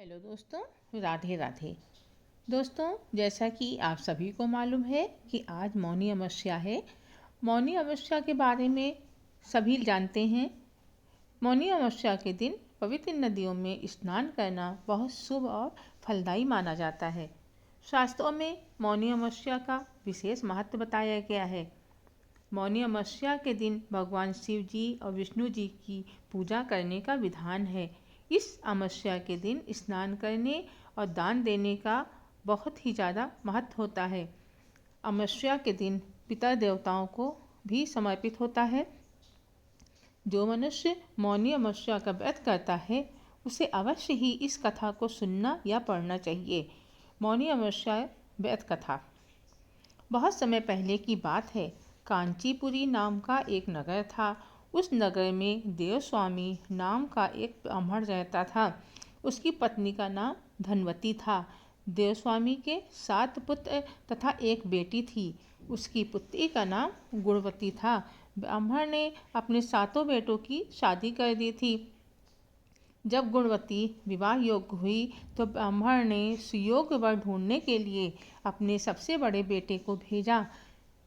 Hello दोस्तों, राधे राधे। दोस्तों, जैसा कि आप सभी को मालूम है कि आज मौनी अमावस्या है। मौनी अमावस्या के बारे में सभी जानते हैं। मौनी अमावस्या के दिन पवित्र नदियों में स्नान करना बहुत शुभ और फलदायी माना जाता है। शास्त्रों में मौनी अमावस्या का विशेष महत्व बताया गया है। मौनी अमावस्या के दिन भगवान शिव जी और विष्णु जी की पूजा करने का विधान है। इस अमावस्या के दिन स्नान करने और दान देने का बहुत ही ज़्यादा महत्व होता है। अमावस्या के दिन पितर देवताओं को भी समर्पित होता है। जो मनुष्य मौनी अमावस्या का व्रत करता है उसे अवश्य ही इस कथा को सुनना या पढ़ना चाहिए। मौनी अमावस्या व्रत कथा। बहुत समय पहले की बात है। कांचीपुरी नाम का एक नगर था। उस नगर में देवस्वामी नाम का एक ब्राह्मण रहता था। उसकी पत्नी का नाम धनवती था। देवस्वामी के 7 पुत्र तथा एक बेटी थी। उसकी पुत्री का नाम गुणवती था। ब्राह्मण ने अपने 7 बेटों की शादी कर दी थी। जब गुणवती विवाह योग्य हुई तो ब्राह्मण ने सुयोग्य वर ढूंढने के लिए अपने सबसे बड़े बेटे को भेजा।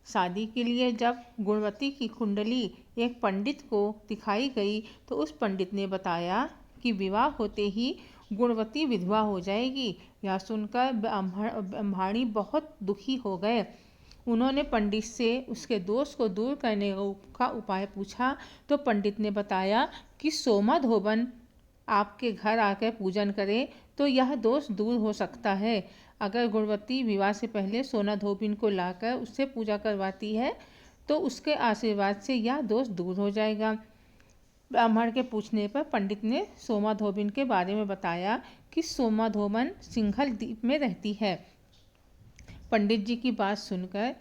शादी के लिए जब गुणवती की कुंडली एक पंडित को दिखाई गई तो उस पंडित ने बताया कि विवाह होते ही गुणवती विधवा हो जाएगी। यह सुनकर ब्राह्मणी बहुत दुखी हो गए। उन्होंने पंडित से उसके दोष को दूर करने का उपाय पूछा तो पंडित ने बताया कि सोमा धोबन आपके घर आकर पूजन करे तो यह दोष दूर हो सकता है। अगर गुणवती विवाह से पहले सोना धोबिन को लाकर उससे पूजा करवाती है तो उसके आशीर्वाद से यह दोष दूर हो जाएगा। ब्राह्मण के पूछने पर पंडित ने सोमा धोबिन के बारे में बताया कि सोमा धोबन सिंघल द्वीप में रहती है। पंडित जी की बात सुनकर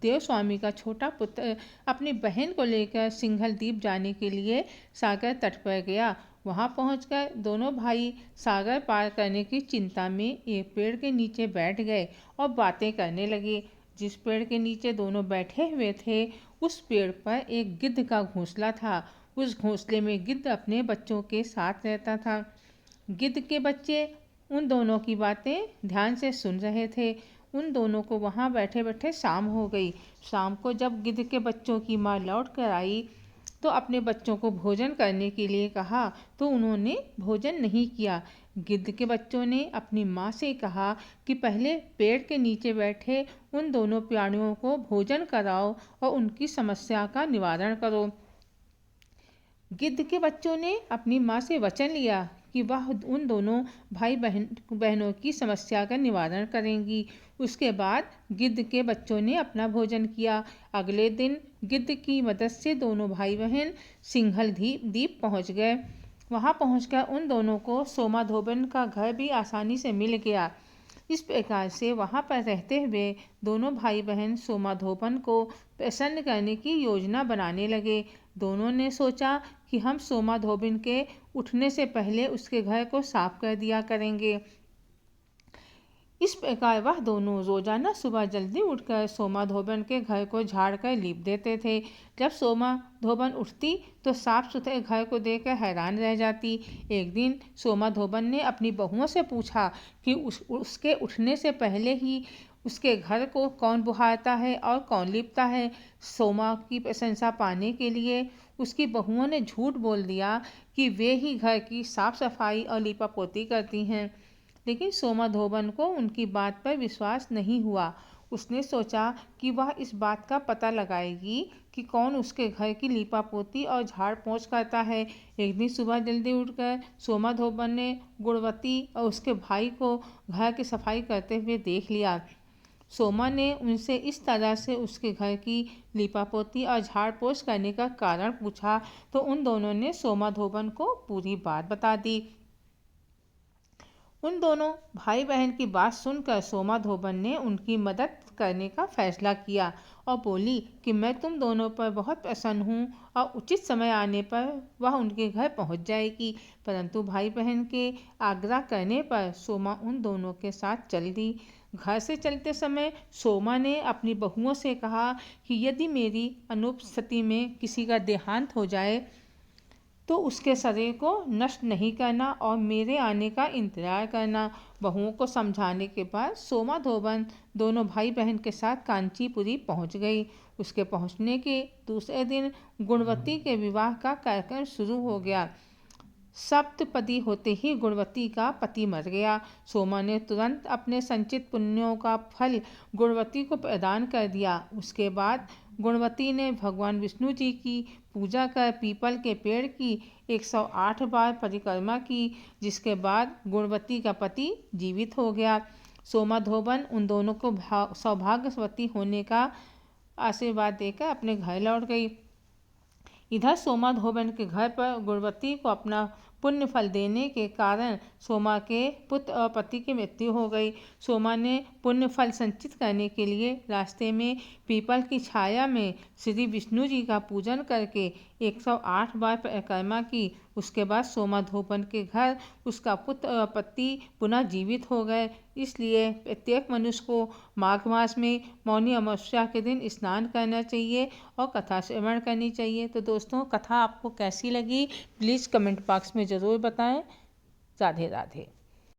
देवस्वामी का छोटा पुत्र अपनी बहन को लेकर सिंघल द्वीप जाने के लिए सागर तट पर गया। वहां पहुंचकर दोनों भाई सागर पार करने की चिंता में एक पेड़ के नीचे बैठ गए और बातें करने लगे। जिस पेड़ के नीचे दोनों बैठे हुए थे उस पेड़ पर एक गिद्ध का घोंसला था। उस घोंसले में गिद्ध अपने बच्चों के साथ रहता था। गिद्ध के बच्चे उन दोनों की बातें ध्यान से सुन रहे थे। उन दोनों को वहाँ बैठे बैठे शाम हो गई। शाम को जब गिद्ध के बच्चों की माँ लौट कर आई तो अपने बच्चों को भोजन करने के लिए कहा तो उन्होंने भोजन नहीं किया। गिद्ध के बच्चों ने अपनी माँ से कहा कि पहले पेड़ के नीचे बैठे उन दोनों प्राणियों को भोजन कराओ और उनकी समस्या का निवारण करो। गिद्ध के बच्चों ने अपनी माँ से वचन लिया कि वह उन दोनों भाई बहनों की समस्या का निवारण करेंगी। उसके बाद गिद्ध के बच्चों ने अपना भोजन किया। अगले दिन गिद्ध की मदद से दोनों भाई बहन सिंघल द्वीप पहुंच गए। वहां पहुंचकर उन दोनों को सोमा धोबन का घर भी आसानी से मिल गया। इस प्रकार से वहां पर रहते हुए दोनों भाई बहन सोमा धोबन को प्रसन्न करने की योजना बनाने लगे। दोनों ने सोचा कि हम सोमा धोबिन के उठने से पहले उसके घर को साफ कर दिया करेंगे। इस प्रकार वह दोनों रोजाना सुबह जल्दी उठकर सोमा धोबन के घर को झाड़ कर लीप देते थे। जब सोमा धोबन उठती तो साफ सुथरे घर को देखकर हैरान रह जाती। एक दिन सोमा धोबन ने अपनी बहुओं से पूछा कि उसके उठने से पहले ही उसके घर को कौन बुहारता है और कौन लीपता है। सोमा की प्रशंसा पाने के लिए उसकी बहुओं ने झूठ बोल दिया कि वे ही घर की साफ सफाई और लीपा पोती करती हैं। लेकिन सोमा धोबन को उनकी बात पर विश्वास नहीं हुआ। उसने सोचा कि वह इस बात का पता लगाएगी कि कौन उसके घर की लीपा पोती और झाड़ पोंछ करता है। एक दिन सुबह जल्दी उठकर सोमा धोबन ने गुणवती और उसके भाई को घर की सफाई करते हुए देख लिया। सोमा ने उनसे इस तरह से उसके घर की लीपा पोती और झाड़ पोंछ करने का कारण पूछा तो उन दोनों ने सोमा धोबन को पूरी बात बता दी। उन दोनों भाई बहन की बात सुनकर सोमा धोबन ने उनकी मदद करने का फैसला किया और बोली कि मैं तुम दोनों पर बहुत प्रसन्न हूँ और उचित समय आने पर वह उनके घर पहुँच जाएगी। परंतु भाई बहन के आग्रह करने पर सोमा उन दोनों के साथ चल दी। घर से चलते समय सोमा ने अपनी बहुओं से कहा कि यदि मेरी अनुपस्थिति में किसी का देहांत हो जाए तो उसके शरीर को नष्ट नहीं करना और मेरे आने का इंतजार करना। बहुओं को समझाने के बाद सोमा धोबन दोनों भाई बहन के साथ कांचीपुरी पहुंच गई। उसके पहुंचने के दूसरे दिन गुणवती के विवाह का कार्यक्रम शुरू हो गया। सप्तपदी होते ही गुणवती का पति मर गया। सोमा ने तुरंत अपने संचित पुण्यों का फल गुणवती को प्रदान कर दिया। उसके बाद गुणवती ने भगवान विष्णु जी की पूजा कर पीपल के पेड़ की 108 बार परिक्रमा की, जिसके बाद गुणवती का पति जीवित हो गया। सोमा धोबन उन दोनों को सौभाग्यवती होने का आशीर्वाद देकर अपने घर लौट गई। इधर सोमा धोबन के घर पर गुणवती को अपना पुण्य फल देने के कारण सोमा के पुत्र और पति की मृत्यु हो गई। सोमा ने पुण्य फल संचित करने के लिए रास्ते में पीपल की छाया में श्री विष्णु जी का पूजन करके 108 बार परिक्रमा की। उसके बाद सोमा धोबन के घर उसका पुत्र और पति पुनः जीवित हो गए। इसलिए प्रत्येक मनुष्य को माघ मास में मौनी अमावस्या के दिन स्नान करना चाहिए और कथा श्रवण करनी चाहिए। तो दोस्तों, कथा आपको कैसी लगी प्लीज़ कमेंट बॉक्स में ज़रूर बताएं। राधे राधे।